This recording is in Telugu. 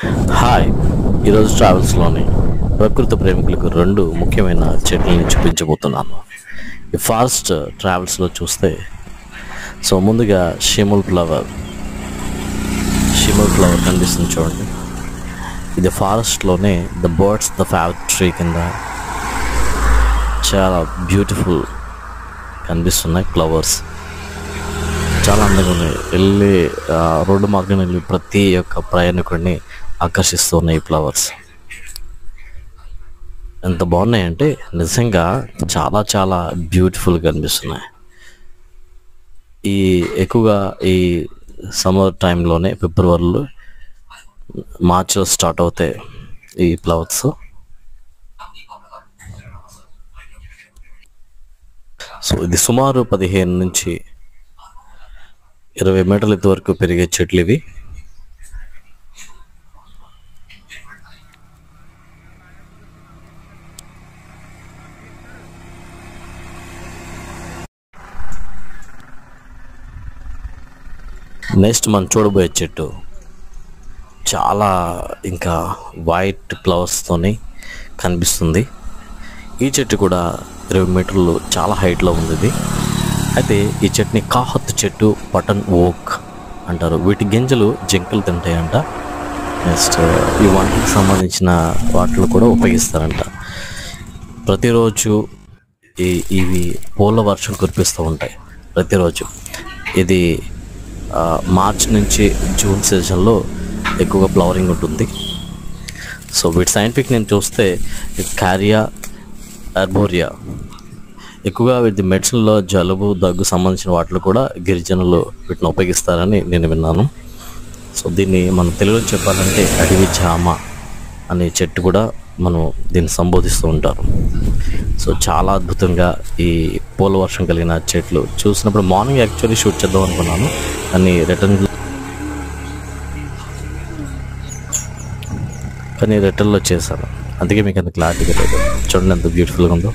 హాయ్, ఈరోజు ట్రావెల్స్లోని ప్రకృతి ప్రేమికులకు రెండు ముఖ్యమైన చెట్లని చూపించబోతున్నాను. ఈ ఫారెస్ట్ ట్రావెల్స్లో చూస్తే ముందుగా షిముల్ ఫ్లవర్ కనిపిస్తుంది చూడండి. ఇది ఫారెస్ట్లోనే the birds the favourite tree కింద చాలా బ్యూటిఫుల్ కనిపిస్తున్నాయి. ఫ్లవర్స్ చాలా అందంగా ఉన్నాయి. వెళ్ళి రోడ్డు మార్గం వెళ్ళి ప్రతి ఒక్క ప్రయాణికుడిని ఆకర్షిస్తూ ఉన్నాయి. ఈ ఫ్లవర్స్ ఎంత బాగున్నాయంటే నిజంగా చాలా చాలా బ్యూటిఫుల్గా కనిపిస్తున్నాయి. ఎక్కువగా ఈ సమ్మర్ టైంలోనే ఫిబ్రవరిలో మార్చిలో స్టార్ట్ అవుతాయి ఈ ఫ్లవర్స్. ఇది సుమారు 15 నుంచి 20 మీటర్ల ఎత్తు వరకు పెరిగే చెట్లు ఇవి. నెక్స్ట్ మనం చూడబోయే చెట్టు చాలా ఇంకా వైట్ ఫ్లవర్స్తోని కనిపిస్తుంది. ఈ చెట్టు కూడా 20 మీటర్లు చాలా హైట్లో ఉంది. ఇది అయితే ఈ చెట్టుని కాహత్ చెట్టు, బటన్ ఓక్ అంటారు. వీటి గింజలు జింకలు తింటాయంట. నెక్స్ట్ ఈ వంటకి సంబంధించిన వాటిలో కూడా ఉపయోగిస్తారంట. ప్రతిరోజు ఇవి పూల వర్షం కురిపిస్తూ ఉంటాయి ప్రతిరోజు. ఇది మార్చ్ నుంచి జూన్ సీజన్లో ఎక్కువగా ఫ్లవరింగ్ ఉంటుంది. వీటి సైంటిఫిక్ నేను చూస్తే క్యారియా ఆర్బోరియా ఎక్కువగా వీటి మెడిసిన్లో జలుబు దగ్గు సంబంధించిన వాటిలో కూడా గిరిజనులు వీటిని ఉపయోగిస్తారని నేను విన్నాను. దీన్ని మనం తెలుగులో చెప్పాలంటే అడవి జామ అనే చెట్టు కూడా మనం దీన్ని సంబోధిస్తూ ఉంటారు. చాలా అద్భుతంగా ఈ పూల వర్షం కలిగిన చెట్లు చూసినప్పుడు మార్నింగ్ యాక్చువల్లీ షూట్ చేద్దాం అనుకున్నాను, కానీ రిటర్న్లో చేశాను. అందుకే మీకు అంత క్లారిటీగా లేదు. చూడండి ఎంత బ్యూటిఫుల్గా ఉందో.